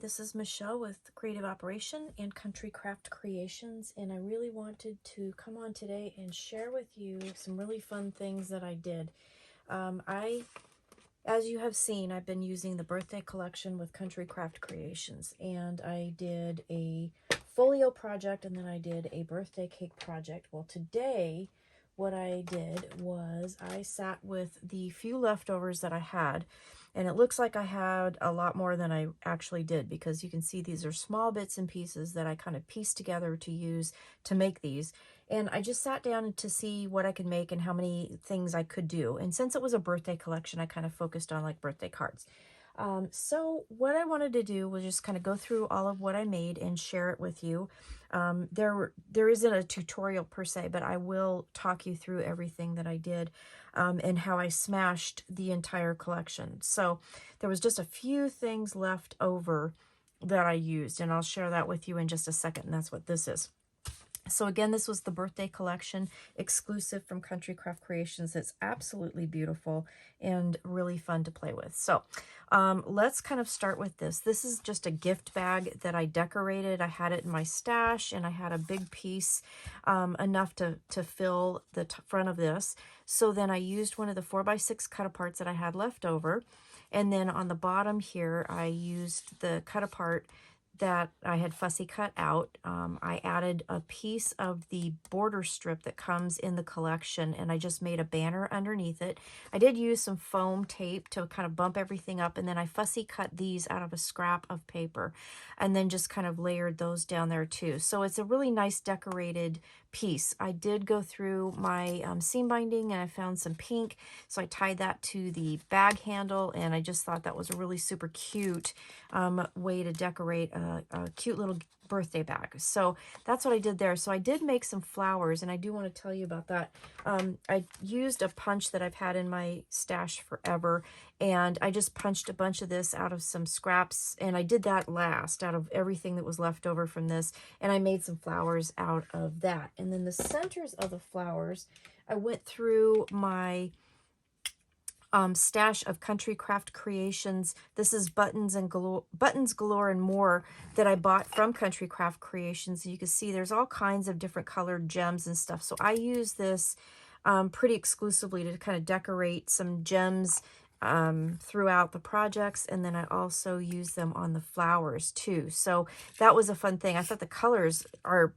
this is Michelle with Creative Operation and Country Craft Creations, and I really wanted to come on today and share with you some really fun things that I did. As you have seen, I've been using the birthday collection with Country Craft Creations, and I did a folio project and then I did a birthday cake project. Well, today what I did was I sat with the few leftovers that I had, and it looks like I had a lot more than I actually did, because you can see these are small bits and pieces that I kind of pieced together to use to make these. And I just sat down to see what I could make and how many things I could do. And since it was a birthday collection, I kind of focused on like birthday cards. So what I wanted to do was just kind of go through all of what I made and share it with you. There isn't a tutorial per se, but I will talk you through everything that I did and how I smashed the entire collection. So there was just a few things left over that I used, and I'll share that with you in just a second, and that's what this is. So again, this was the birthday collection exclusive from Country Craft Creations. It's absolutely beautiful and really fun to play with. So let's kind of start with this. This is just a gift bag that I decorated. I had it in my stash, and I had a big piece enough to fill the front of this. So then I used one of the 4x6 cut aparts that I had left over. And then on the bottom here, I used the cut apart that I had fussy cut out. I added a piece of the border strip that comes in the collection, and I just made a banner underneath it. I did use some foam tape to kind of bump everything up, and then I fussy cut these out of a scrap of paper and then just kind of layered those down there too. So it's a really nice decorated piece. I did go through my seam binding, and I found some pink, so I tied that to the bag handle, and I just thought that was a really super cute way to decorate a cute little birthday bag. So that's what I did there. So I did make some flowers, and I do want to tell you about that. I used a punch that I've had in my stash forever, and I just punched a bunch of this out of some scraps, and I did that last out of everything that was left over from this, and I made some flowers out of that. And then the centers of the flowers, I went through my stash of Country Craft Creations. This is Buttons Galore and More that I bought from Country Craft Creations. You can see there's all kinds of different colored gems and stuff. So I use this pretty exclusively to kind of decorate some gems throughout the projects, and then I also use them on the flowers too. So that was a fun thing. I thought the colors are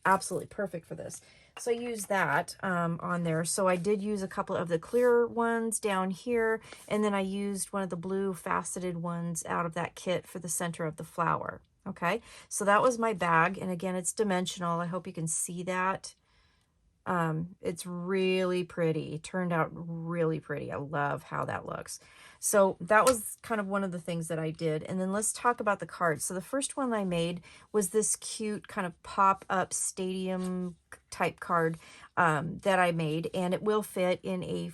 absolutely perfect for this. So I used that on there. So I did use a couple of the clear ones down here, and then I used one of the blue faceted ones out of that kit for the center of the flower. Okay, so that was my bag, and again, it's dimensional. I hope you can see that. It's really pretty. It turned out really pretty. I love how that looks. So that was kind of one of the things that I did. And then let's talk about the cards. So the first one I made was this cute kind of pop-up stadium type card that I made, and it will fit in a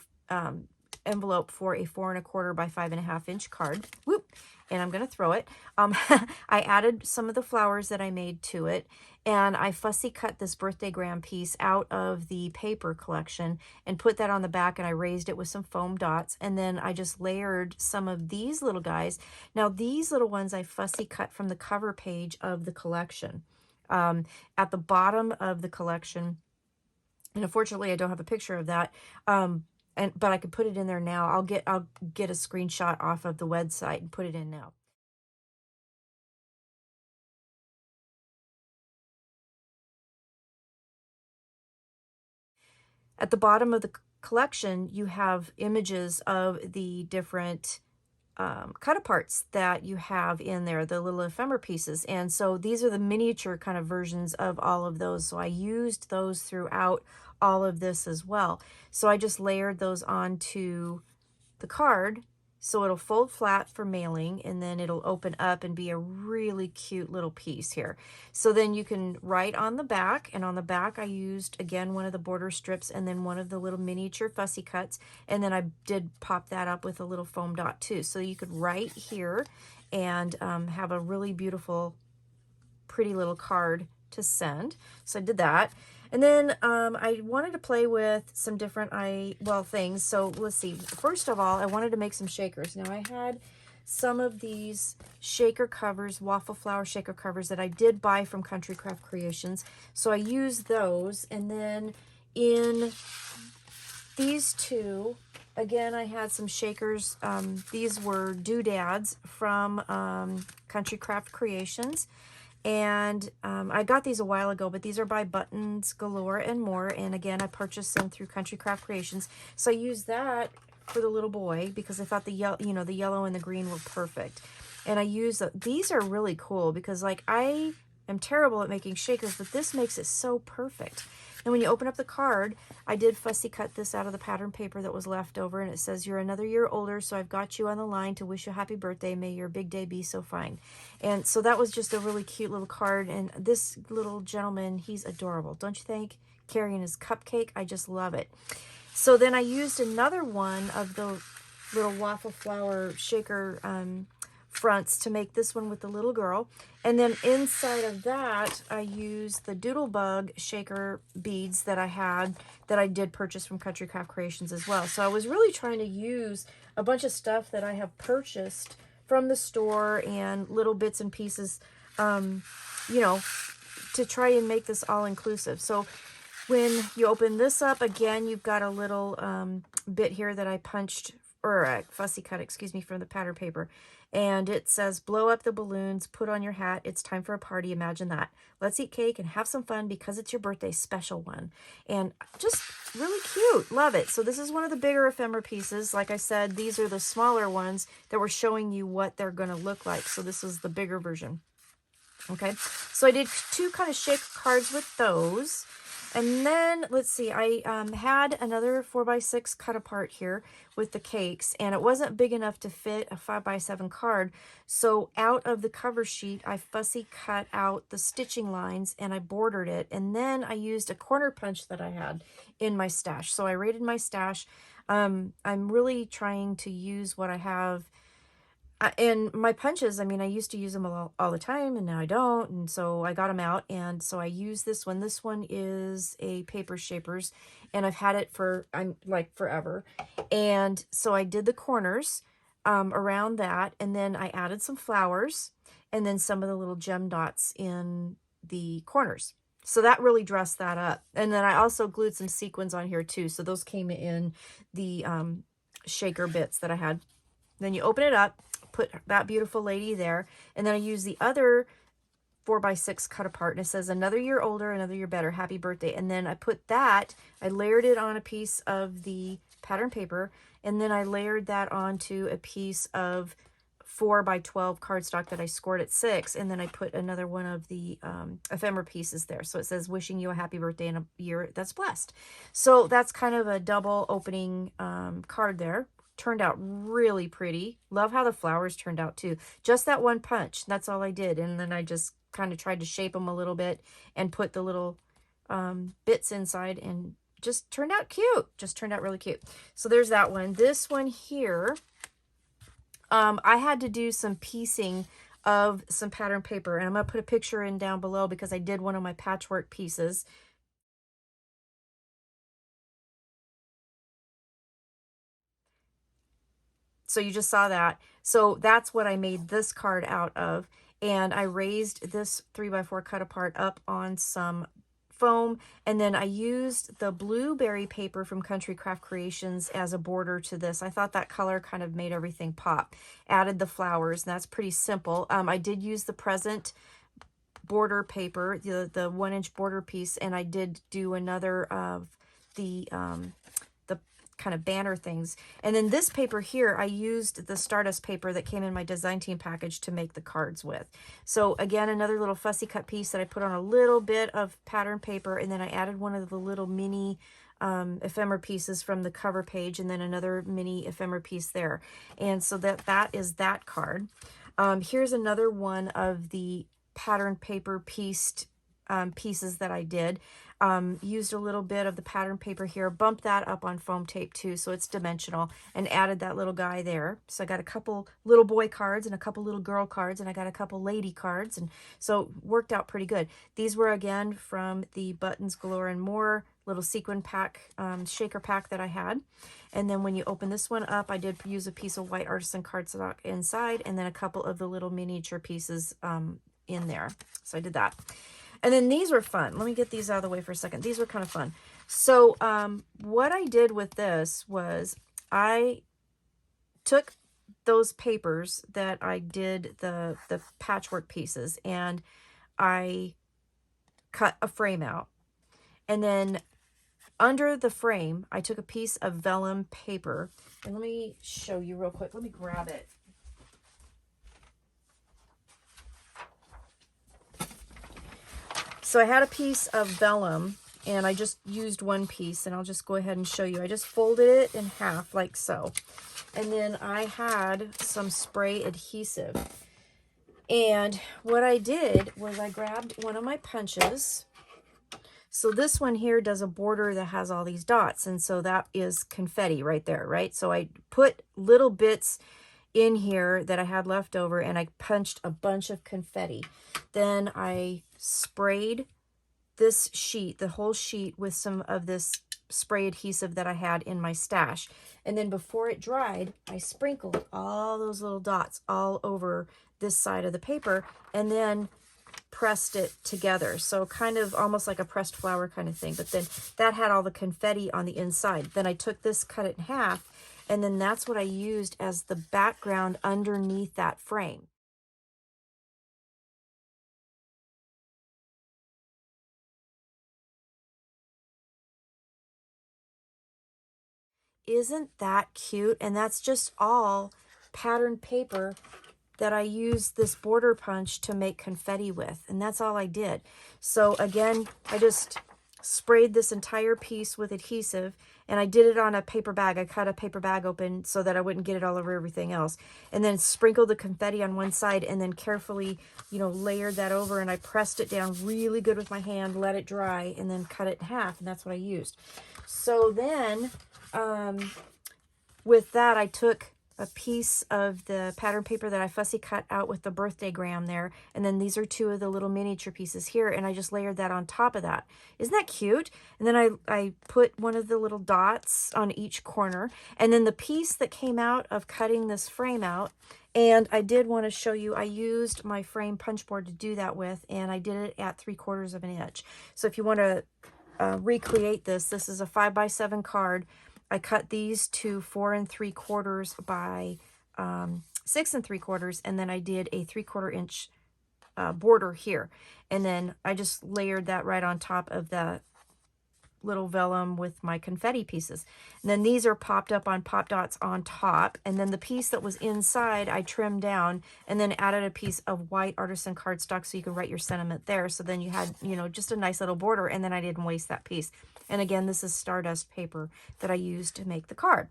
envelope for a 4 1/4 by 5 1/2 inch card. Whoop! And I'm going to throw it. I added some of the flowers that I made to it, and I fussy cut this birthday gram piece out of the paper collection and put that on the back, and I raised it with some foam dots, and then I just layered some of these little guys. Now these little ones I fussy cut from the cover page of the collection. At the bottom of the collection, and unfortunately I don't have a picture of that, but I could put it in there now. I'll get a screenshot off of the website and put it in now. At the bottom of the collection, you have images of the different cut aparts that you have in there, the little ephemera pieces. And so these are the miniature kind of versions of all of those. So I used those throughout all of this as well. So I just layered those onto the card, so it'll fold flat for mailing, and then it'll open up and be a really cute little piece here. So then you can write on the back, and on the back I used, again, one of the border strips and then one of the little miniature fussy cuts, and then I did pop that up with a little foam dot too. So you could write here and have a really beautiful, pretty little card to send. So I did that. And then I wanted to play with some different things. So let's see. First of all, I wanted to make some shakers. Now I had some of these shaker covers, waffle flower shaker covers that I did buy from Country Craft Creations. So I used those. And then in these two, again, I had some shakers. These were doodads from Country Craft Creations. And I got these a while ago, but these are by Buttons, Galore, and more. And again, I purchased them through Country Craft Creations. So I used that for the little boy because I thought the yellow, the yellow and the green were perfect. And I use these are really cool because like I am terrible at making shakers, but this makes it so perfect. And when you open up the card, I did fussy cut this out of the pattern paper that was left over, and it says, "You're another year older, so I've got you on the line to wish you a happy birthday. May your big day be so fine." And so that was just a really cute little card, and this little gentleman, he's adorable. Don't you think? Carrying his cupcake, I just love it. So then I used another one of the little waffle flower shaker fronts to make this one with the little girl. And then inside of that, I used the Doodlebug shaker beads that I had, that I did purchase from Country Craft Creations as well. So I was really trying to use a bunch of stuff that I have purchased from the store and little bits and pieces, you know, to try and make this all inclusive. So when you open this up, again, you've got a little bit here that I punched, or fussy cut, excuse me, from the pattern paper. And it says, "Blow up the balloons, put on your hat. It's time for a party. Imagine that. Let's eat cake and have some fun because it's your birthday special one." And just really cute. Love it. So this is one of the bigger ephemera pieces. Like I said, these are the smaller ones that were showing you what they're going to look like. So this is the bigger version. Okay. So I did two kind of shaker cards with those. And then, let's see, I had another 4x6 cut apart here with the cakes, and it wasn't big enough to fit a 5x7 card. So out of the cover sheet, I fussy cut out the stitching lines and I bordered it. And then I used a corner punch that I had in my stash. So I raided my stash. I'm really trying to use what I have. And my punches, I mean, I used to use them all the time, and now I don't. And so I got them out, and so I use this one. This one is a Paper Shapers, and I've had it for, like forever. And so I did the corners around that, and then I added some flowers, and then some of the little gem dots in the corners. So that really dressed that up. And then I also glued some sequins on here too. So those came in the shaker bits that I had. Then you open it up, put that beautiful lady there, and then I use the other 4x6 cut apart, and it says, "Another year older, another year better, happy birthday." And then I put that, I layered it on a piece of the pattern paper, and then I layered that onto a piece of 4x12 cardstock that I scored at 6, and then I put another one of the ephemera pieces there. So it says, "Wishing you a happy birthday in a year that's blessed." So that's kind of a double opening card there. Turned out really pretty. Love how the flowers turned out too. Just that one punch, that's all I did. And then I just kind of tried to shape them a little bit and put the little bits inside, and just turned out cute. Just turned out really cute. So there's that one. This one here, I had to do some piecing of some pattern paper, and I'm going to put a picture in down below because I did one of my patchwork pieces. So you just saw that. So that's what I made this card out of. And I raised this 3x4 cut apart up on some foam. And then I used the blueberry paper from Country Craft Creations as a border to this. I thought that color kind of made everything pop. Added the flowers, and that's pretty simple. I did use the present border paper, the 1-inch border piece, and I did do another of the kind of banner things. And then this paper here, I used the Stardust paper that came in my design team package to make the cards with. So again, another little fussy cut piece that I put on a little bit of pattern paper, and then I added one of the little mini ephemera pieces from the cover page, and then another mini ephemera piece there. And so that is that card. Here's another one of the pattern paper pieced pieces that I did. used a little bit of the pattern paper here, bumped that up on foam tape too, so it's dimensional, and added that little guy there. So I got a couple little boy cards and a couple little girl cards, and I got a couple lady cards, and so it worked out pretty good. These were again from the Buttons Galore and More little sequin pack, shaker pack that I had. And then when you open this one up, I did use a piece of white Artisan cardstock inside, and then a couple of the little miniature pieces in there. So I did that. And then these were fun. Let me get these out of the way for a second. These were kind of fun. So what I did with this was I took those papers that I did the patchwork pieces, and I cut a frame out. And then under the frame, I took a piece of vellum paper. And let me show you real quick. Let me grab it. So I had a piece of vellum, and I just used one piece, and I'll just go ahead and show you. I just folded it in half like so. And then I had some spray adhesive. And what I did was I grabbed one of my punches. So this one here does a border that has all these dots, and so that is confetti right there, right? So I put little bits in here that I had left over, and I punched a bunch of confetti. Then I sprayed this sheet, the whole sheet, with some of this spray adhesive that I had in my stash. And then before it dried, I sprinkled all those little dots all over this side of the paper, and then pressed it together. So kind of almost like a pressed flower kind of thing. But then that had all the confetti on the inside. Then I took this, cut it in half, and then that's what I used as the background underneath that frame. Isn't that cute? And that's just all patterned paper that I used this border punch to make confetti with, and that's all I did. So again, I just sprayed this entire piece with adhesive, and I did it on a paper bag. I cut a paper bag open so that I wouldn't get it all over everything else, and then sprinkled the confetti on one side, and then carefully, you know, layered that over, and I pressed it down really good with my hand, let it dry, and then cut it in half, and that's what I used. So then with that, I took a piece of the pattern paper that I fussy cut out with the birthday gram there, and then these are two of the little miniature pieces here, and I just layered that on top of that. Isn't that cute? And then I put one of the little dots on each corner, and then the piece that came out of cutting this frame out, and I did want to show you, I used my frame punch board to do that with, and I did it at 3/4 of an inch. So if you want to recreate this, this is a 5x7 card. I cut these to 4 3/4 by 6 3/4, and then I did a 3/4 inch border here. And then I just layered that right on top of the little vellum with my confetti pieces. And then these are popped up on pop dots on top. And then the piece that was inside, I trimmed down and then added a piece of white Artisan cardstock so you could write your sentiment there. So then you had, you know, just a nice little border, and then I didn't waste that piece. And again, this is Stardust paper that I used to make the card.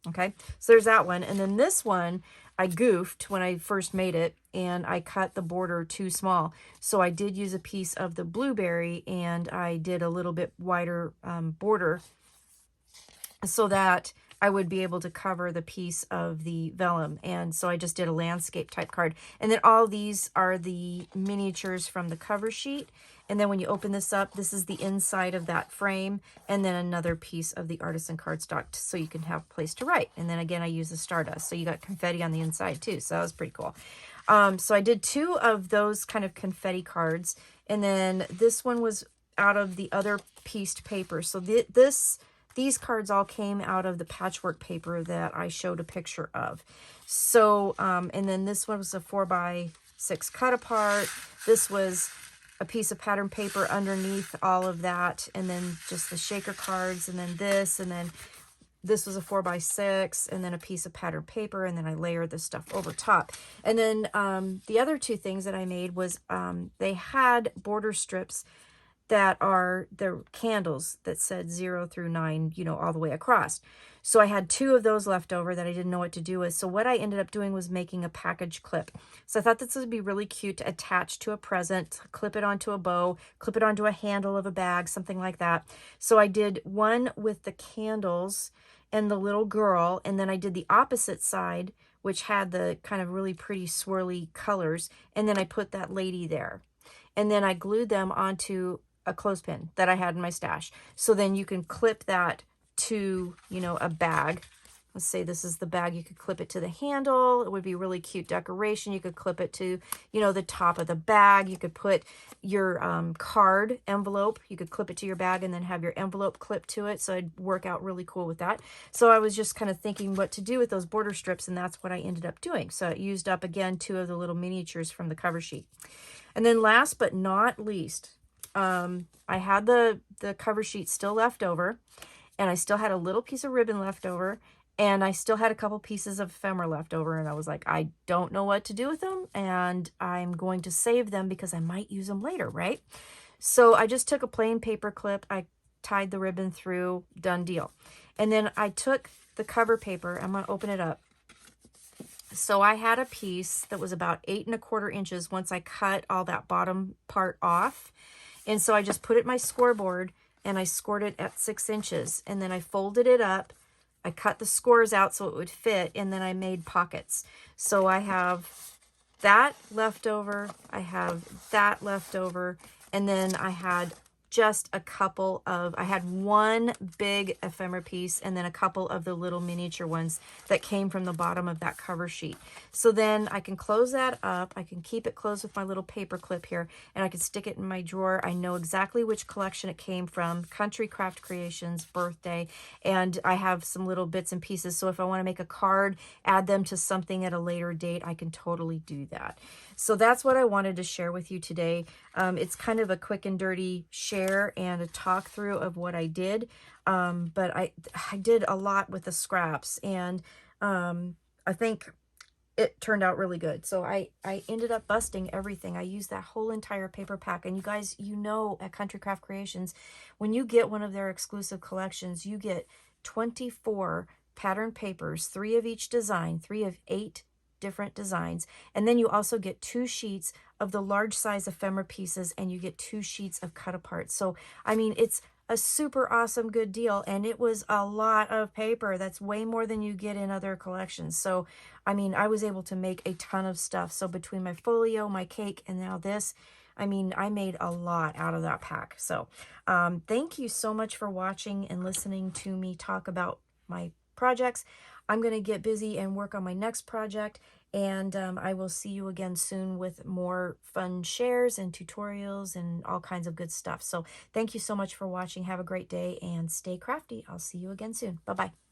Okay, so there's that one. And then this one, I goofed when I first made it, and I cut the border too small. So I did use a piece of the blueberry, and I did a little bit wider border so that I would be able to cover the piece of the vellum. And so I just did a landscape type card. And then all these are the miniatures from the cover sheet. And then when you open this up, this is the inside of that frame, and then another piece of the Artisan cardstock so you can have a place to write. And then again, I use the Stardust. So you got confetti on the inside too. So that was pretty cool. So I did 2 of those kind of confetti cards. And then this one was out of the other pieced paper. So these cards all came out of the patchwork paper that I showed a picture of. So, and then this one was a 4x6 cut apart. This was a piece of pattern paper underneath all of that, and then just the shaker cards, and then this, and then this was a 4x6, and then a piece of pattern paper, and then I layered this stuff over top. And then the other 2 things that I made was they had border strips that are the candles that said 0 through 9, you know, all the way across. So I had 2 of those left over that I didn't know what to do with. So what I ended up doing was making a package clip. So I thought this would be really cute to attach to a present, clip it onto a bow, clip it onto a handle of a bag, something like that. So I did one with the candles and the little girl, and then I did the opposite side, which had the kind of really pretty swirly colors, and then I put that lady there. And then I glued them onto a clothespin that I had in my stash. So then you can clip that to, you know, a bag. Let's say this is the bag. You could clip it to the handle. It would be really cute decoration. You could clip it to, you know, the top of the bag. You could put your card envelope. You could clip it to your bag and then have your envelope clipped to it. So it'd work out really cool with that. So I was just kind of thinking what to do with those border strips, and that's what I ended up doing. So it used up, again, 2 of the little miniatures from the cover sheet. And then last but not least, I had the cover sheet still left over, and I still had a little piece of ribbon left over, and I still had a couple pieces of ephemera left over, and I was like, I don't know what to do with them, and I'm going to save them because I might use them later, right? So I just took a plain paper clip, I tied the ribbon through, done deal. And then I took the cover paper, I'm going to open it up. So I had a piece that was about 8 1/4 inches once I cut all that bottom part off. And so I just put it in my scoreboard and I scored it at 6 inches. And then I folded it up. I cut the scores out so it would fit, and then I made pockets. So I have that left over, I have that left over, and then I had just a couple of, I had one big ephemera piece and then a couple of the little miniature ones that came from the bottom of that cover sheet. So then I can close that up. I can keep it closed with my little paper clip here, and I can stick it in my drawer. I know exactly which collection it came from, Country Craft Creations, birthday, and I have some little bits and pieces. So if I want to make a card, add them to something at a later date, I can totally do that. So that's what I wanted to share with you today. It's kind of a quick and dirty share and a talk through of what I did. But I did a lot with the scraps, and I think it turned out really good. So I ended up busting everything. I used that whole entire paper pack. And you guys, you know, at Country Craft Creations, when you get one of their exclusive collections, you get 24 pattern papers, 3 of each design, 3 of 8 different designs, and then you also get 2 sheets of the large size ephemera pieces, and you get 2 sheets of cut apart. So I mean, it's a super awesome good deal, and it was a lot of paper. That's way more than you get in other collections. So I mean, I was able to make a ton of stuff. So between my folio, my cake, and now this, I mean, I made a lot out of that pack. So thank you so much for watching and listening to me talk about my projects. I'm going to get busy and work on my next project, and I will see you again soon with more fun shares and tutorials and all kinds of good stuff. So thank you so much for watching. Have a great day and stay crafty. I'll see you again soon. Bye-bye.